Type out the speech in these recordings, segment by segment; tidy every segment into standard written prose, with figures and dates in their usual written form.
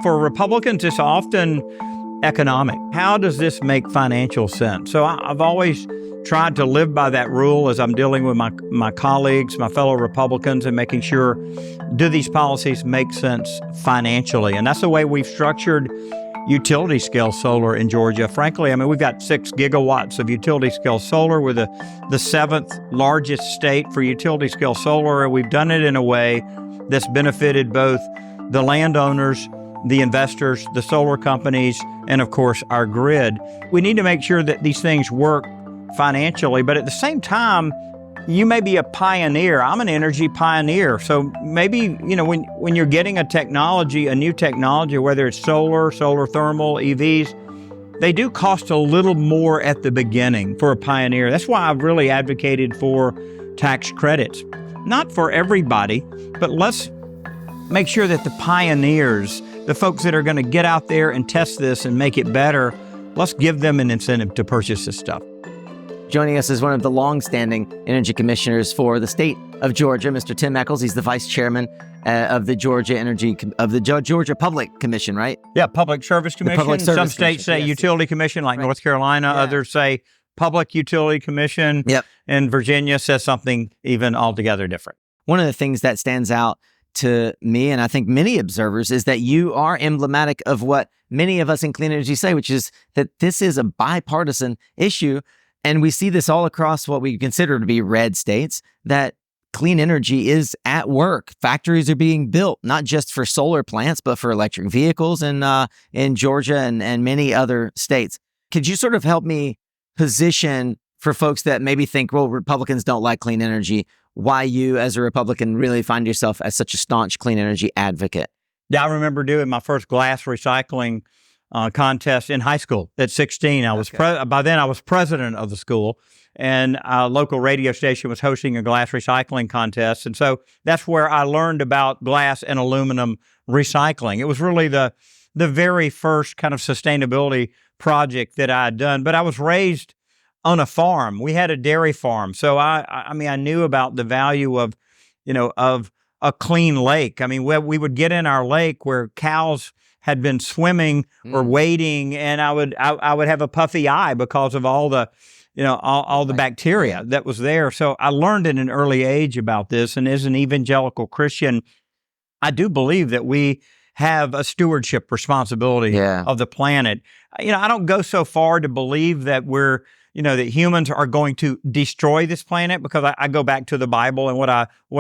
For Republicans, it's often economic. How does this make financial sense? So I've always tried to live by that rule as I'm dealing with my colleagues, my fellow Republicans, and making sure, do these policies make sense financially? And that's the way we've structured utility scale solar in Georgia. Frankly, I mean, we've got 6 gigawatts of utility scale solar. We're the 7th largest state for utility scale solar. And we've done it in a way that's benefited both the landowners, the investors, the solar companies, and of course, our grid. We need to make sure that these things work financially, but at the same time, you may be a pioneer. I'm an energy pioneer. So maybe, when you're getting a new technology, whether it's solar thermal, EVs, they do cost a little more at the beginning for a pioneer. That's why I've really advocated for tax credits. Not for everybody, but let's make sure that the pioneers, the folks that are going to get out there and test this and make it better, let's give them an incentive to purchase this stuff. Joining us is one of the long-standing energy commissioners for the state of Georgia, Mr. Tim Echols. He's the vice chairman of the Georgia Public Commission, right? Yeah, Public Service Commission. Some states say Utility Commission, like North Carolina. Yeah. Others say Public Utility Commission. Yep. And Virginia says something even altogether different. One of the things that stands out to me, and I think many observers, is that you are emblematic of what many of us in clean energy say, which is that this is a bipartisan issue. And we see this all across what we consider to be red states, that clean energy is at work. Factories are being built, not just for solar plants, but for electric vehicles in Georgia and many other states. Could you sort of help me position for folks that maybe think, well, Republicans don't like clean energy, why you as a Republican really find yourself as such a staunch clean energy advocate? Yeah, I remember doing my first glass recycling contest in high school at 16. By then I was president of the school, and a local radio station was hosting a glass recycling contest. And so that's where I learned about glass and aluminum recycling. It was really the very first kind of sustainability project that I had done. But I was raised on a farm. We had a dairy farm. So I knew about the value of a clean lake. I mean, we would get in our lake where cows had been swimming or wading, and I would have a puffy eye because of all the bacteria that was there. So I learned at an early age about this, and as an evangelical Christian, I do believe that we have a stewardship responsibility of the planet. I don't go so far to believe that that humans are going to destroy this planet, because I go back to the Bible and what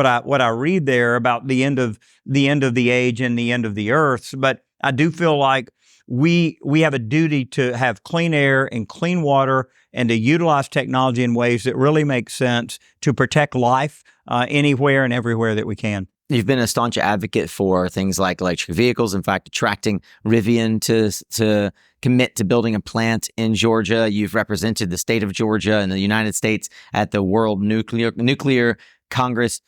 I read there about the end of the age and the end of the earth. But I do feel like we have a duty to have clean air and clean water, and to utilize technology in ways that really make sense to protect life anywhere and everywhere that we can. You've been a staunch advocate for things like electric vehicles. In fact, attracting Rivian to commit to building a plant in Georgia. You've represented the state of Georgia and the United States at the World Nuclear Congress.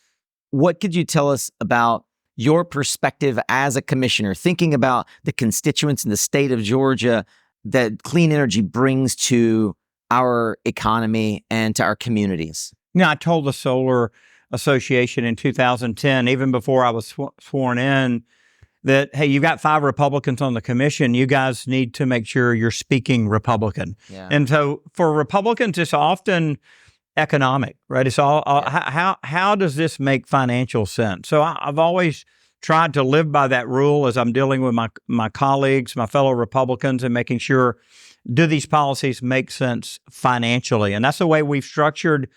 What could you tell us about your perspective as a commissioner, thinking about the constituents in the state of Georgia that clean energy brings to our economy and to our communities? I told the Solar Association in 2010, even before I was sworn in, that, hey, you've got 5 Republicans on the commission. You guys need to make sure you're speaking Republican. Yeah. And so for Republicans, it's often economic, right? It's all how does this make financial sense? So I've always tried to live by that rule as I'm dealing with my colleagues, my fellow Republicans, and making sure, do these policies make sense financially? And that's the way we've structured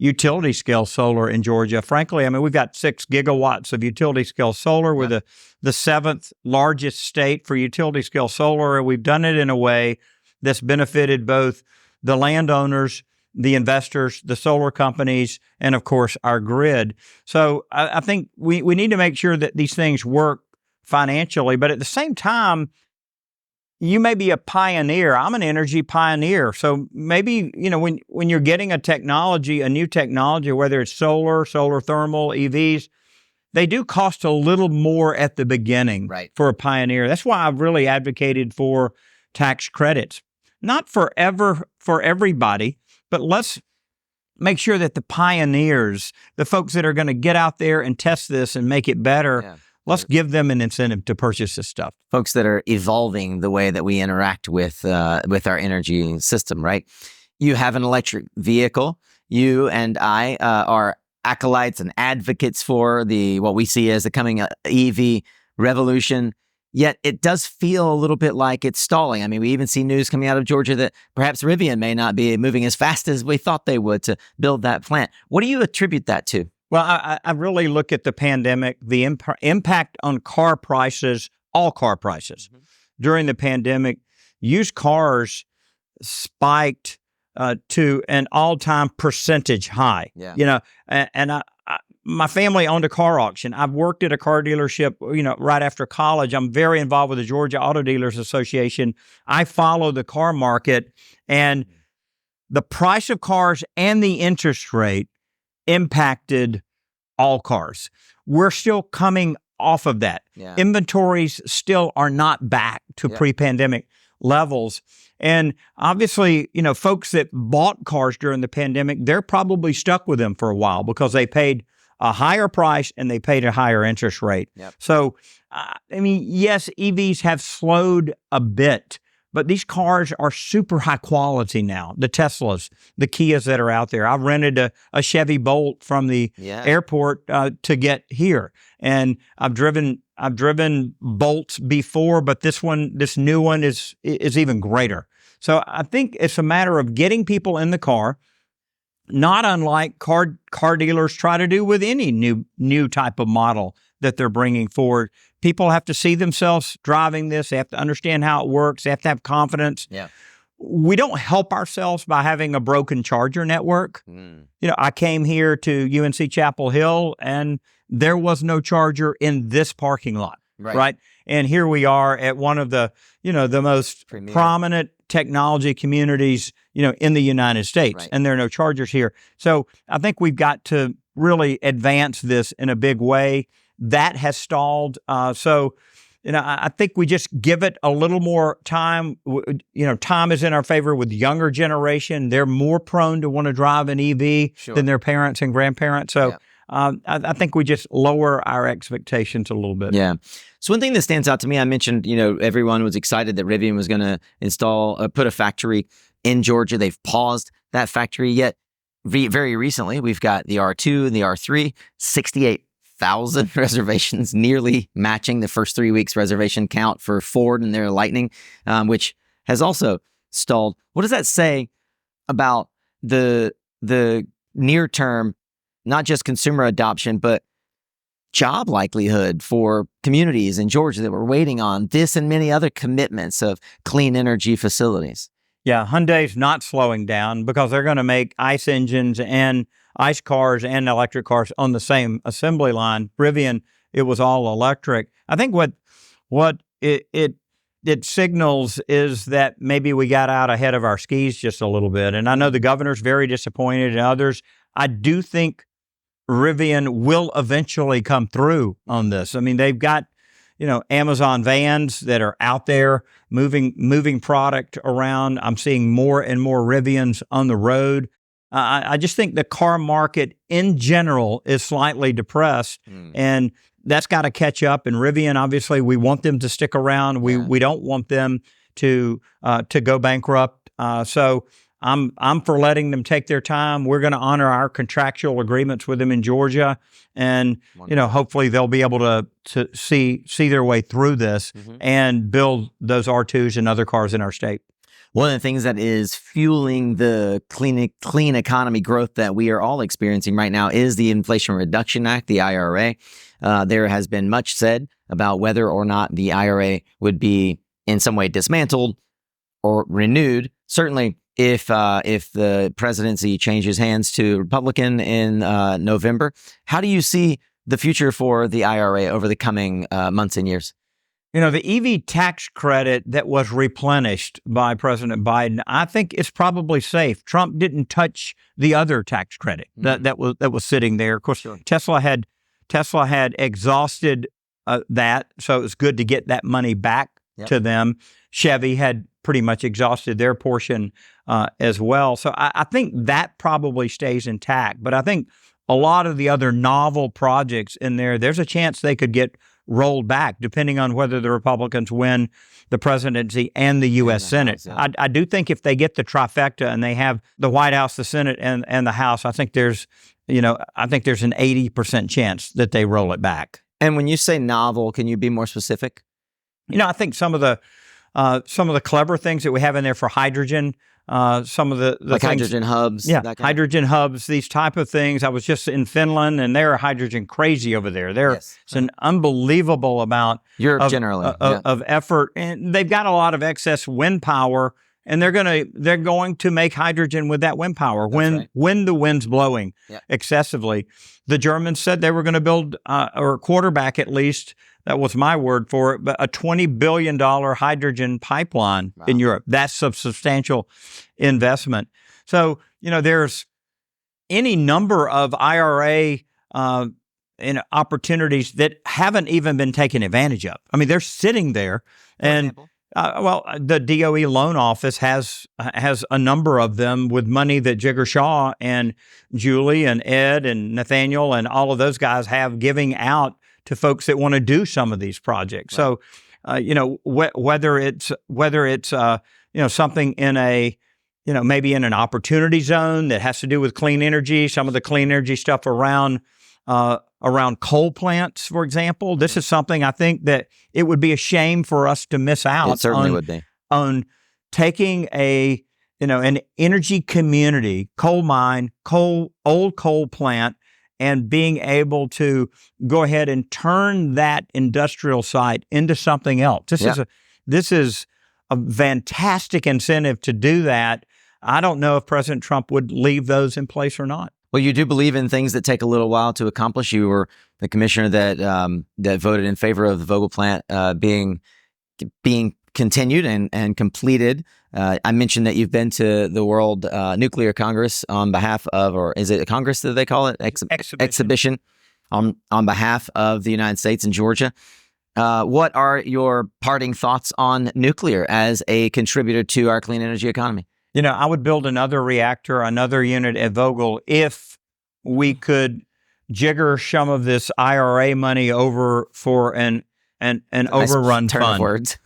utility scale solar in Georgia. Frankly, I mean, we've got 6 gigawatts of utility scale solar. We're the 7th largest state for utility scale solar. And we've done it in a way that's benefited both the landowners, the investors, the solar companies, and of course, our grid. So I think we need to make sure that these things work financially, but at the same time, you may be a pioneer. I'm an energy pioneer. So maybe, when you're getting a new technology, whether it's solar thermal, EVs, they do cost a little more at the beginning for a pioneer. That's why I've really advocated for tax credits. Not for everybody, but let's make sure that the pioneers, the folks that are going to get out there and test this and make it better, Let's give them an incentive to purchase this stuff. Folks that are evolving the way that we interact with our energy system, right? You have an electric vehicle. You and I are acolytes and advocates for what we see as the coming EV revolution. Yet it does feel a little bit like it's stalling. I mean, we even see news coming out of Georgia that perhaps Rivian may not be moving as fast as we thought they would to build that plant. What do you attribute that to? Well, I really look at the pandemic, the impact on car prices, all car prices. Mm-hmm. During the pandemic, used cars spiked to an all-time percentage high. Yeah. You know, and my family owned a car auction. I've worked at a car dealership, right after college. I'm very involved with the Georgia Auto Dealers Association. I follow the car market, and the price of cars and the interest rate impacted all cars. We're still coming off of that. Yeah. Inventories still are not back to pre-pandemic levels. And obviously, folks that bought cars during the pandemic, they're probably stuck with them for a while because they paid a higher price and they paid a higher interest rate. Yep. So, yes, EVs have slowed a bit, but these cars are super high quality now. The Teslas, the Kias that are out there. I rented a Chevy Bolt from the airport to get here, and I've driven Bolts before, but this new one is even greater. So I think it's a matter of getting people in the car, not unlike car dealers try to do with any new type of model that they're bringing forward. People have to see themselves driving this. They have to understand how it works. They have to have confidence. Yeah. We don't help ourselves by having a broken charger network. I came here to UNC Chapel Hill, and there was no charger in this parking lot. Right. And here we are at one of the, the most prominent technology communities, in the United States, and there are no chargers here. So I think we've got to really advance this in a big way. That has stalled. So I think we just give it a little more time. Time is in our favor with the younger generation. They're more prone to want to drive an EV than their parents and grandparents. So I think we just lower our expectations a little bit. Yeah. So one thing that stands out to me, I mentioned, everyone was excited that Rivian was going to put a factory in Georgia. They've paused that factory, yet very recently we've got the R2 and the R3, 68,000 reservations, nearly matching the first 3 weeks reservation count for Ford and their Lightning, which has also stalled. What does that say about the near term, not just consumer adoption, but job likelihood for communities in Georgia that were waiting on this and many other commitments of clean energy facilities? Yeah, Hyundai's not slowing down because they're going to make ICE engines and ICE cars and electric cars on the same assembly line. Rivian, it was all electric. I think what it signals is that maybe we got out ahead of our skis just a little bit. And I know the governor's very disappointed, and others. I do think Rivian will eventually come through on this. I mean, they've got, Amazon vans that are out there moving product around. I'm seeing more and more Rivians on the road. I just think the car market in general is slightly depressed, and that's got to catch up. And Rivian, obviously, we want them to stick around. We don't want them to go bankrupt. So I'm for letting them take their time. We're going to honor our contractual agreements with them in Georgia, and hopefully they'll be able to see their way through this and build those R2s and other cars in our state. One of the things that is fueling the clean economy growth that we are all experiencing right now is the Inflation Reduction Act, the IRA. There has been much said about whether or not the IRA would be in some way dismantled or renewed. Certainly, if the presidency changes hands to Republican in November, how do you see the future for the IRA over the coming months and years? The EV tax credit that was replenished by President Biden, I think it's probably safe. Trump didn't touch the other tax credit that was sitting there. Of course, Tesla had exhausted that, so it was good to get that money back to them. Chevy had pretty much exhausted their portion as well. So I think that probably stays intact. But I think a lot of the other novel projects in there, there's a chance they could get rolled back, depending on whether the Republicans win the presidency and the U.S. Senate. House, I do think if they get the trifecta and they have the White House, the Senate, and the House, I think there's an 80% chance that they roll it back. And when you say novel, can you be more specific? I think some of the clever things that we have in there for hydrogen, some of the like things, hydrogen hubs. yeah, hydrogen hubs, these type of things. I was just in Finland, and they're hydrogen crazy over there. It's an unbelievable amount Europe generally of effort, and they've got a lot of excess wind power, and they're going to make hydrogen with that wind power when the wind's blowing excessively. The Germans said they were going to build or quarterback at least. That was my word for it, but a $20 billion hydrogen pipeline in Europe. That's a substantial investment. So, there's any number of IRA opportunities that haven't even been taken advantage of. I mean, they're sitting there. And the DOE loan office has a number of them with money that Jigger Shaw and Julie and Ed and Nathaniel and all of those guys have giving out to folks that want to do some of these projects. So, whether it's something in a, maybe in an opportunity zone that has to do with clean energy, some of the clean energy stuff around coal plants, for example. This is something I think that it would be a shame for us to miss out. It certainly would be. On taking an energy community, coal mine, old coal plant, and being able to go ahead and turn that industrial site into something else. This is a fantastic incentive to do that. I don't know if President Trump would leave those in place or not. Well, you do believe in things that take a little while to accomplish. You were the commissioner that voted in favor of the Vogtle plant being continued and completed. I mentioned that you've been to the World Nuclear Congress on behalf of, or is it a Congress that they call it? Exhibition on behalf of the United States and Georgia. What are your parting thoughts on nuclear as a contributor to our clean energy economy? I would build another reactor, another unit at Vogtle if we could jigger some of this IRA money over for an overrun turn fund. Of words.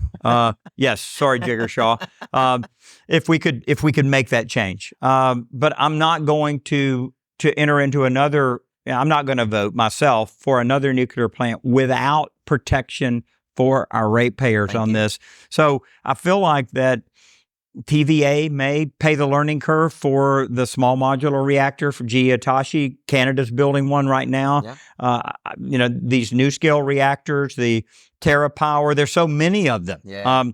Yes, sorry, Jigger Shaw. If we could make that change, but I'm not going to enter into another. I'm not going to vote myself for another nuclear plant without protection for our ratepayers on this. So I feel like that TVA may pay the learning curve for the small modular reactor for GE Hitachi. Canada's building one right now. Yeah. These new scale reactors, the TerraPower, there's so many of them. Yeah.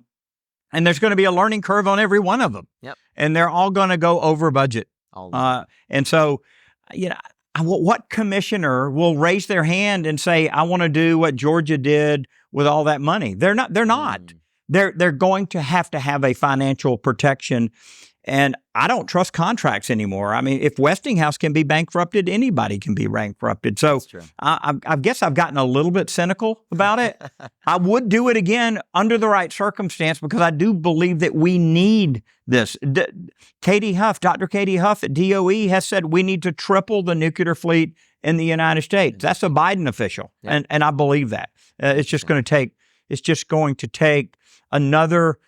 And there's going to be a learning curve on every one of them. Yep. And they're all going to go over budget. And so, what commissioner will raise their hand and say, I want to do what Georgia did with all that money? They're not. They're going to have a financial protection. And I don't trust contracts anymore. I mean, if Westinghouse can be bankrupted, anybody can be bankrupted. So I guess I've gotten a little bit cynical about it. I would do it again under the right circumstance because I do believe that we need this. Dr. Katie Huff at DOE has said we need to triple the nuclear fleet in the United States. That's a Biden official. Yeah. And I believe that. It's just going to take another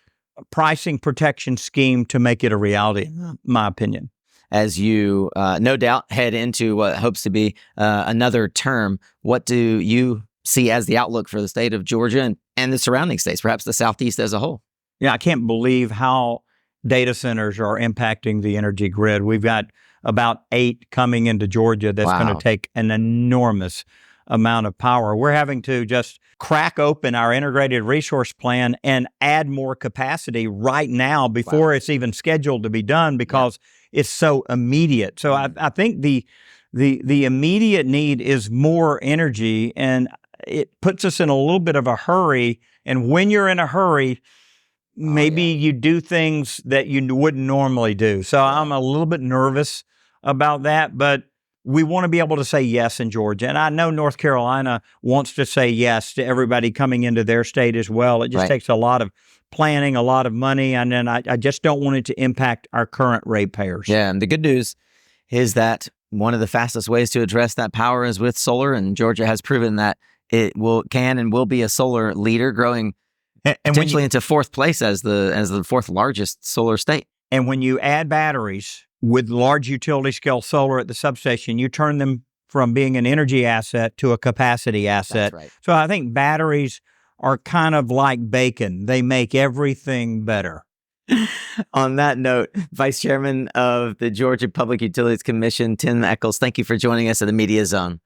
pricing protection scheme to make it a reality, in my opinion. As you no doubt head into what hopes to be another term, what do you see as the outlook for the state of Georgia and the surrounding states, perhaps the Southeast as a whole? Yeah, I can't believe how data centers are impacting the energy grid. We've got about 8 coming into Georgia that's going to take an enormous amount of power. We're having to just crack open our integrated resource plan and add more capacity right now before it's even scheduled to be done because it's so immediate. So I think the immediate need is more energy, and it puts us in a little bit of a hurry. And when you're in a hurry, maybe you do things that you wouldn't normally do. So I'm a little bit nervous about that, but we want to be able to say yes in Georgia. And I know North Carolina wants to say yes to everybody coming into their state as well. It just takes a lot of planning, a lot of money, and then I just don't want it to impact our current ratepayers. Yeah, and the good news is that one of the fastest ways to address that power is with solar, and Georgia has proven that it can and will be a solar leader, growing And when potentially you, into fourth place as the fourth largest solar state. and when you add batteries with large utility scale solar at the substation, you turn them from being an energy asset to a capacity asset. That's right. So I think batteries are kind of like bacon. They make everything better. On that note, Vice Chairman of the Georgia Public Utilities Commission, Tim Echols, thank you for joining us at the Media Zone.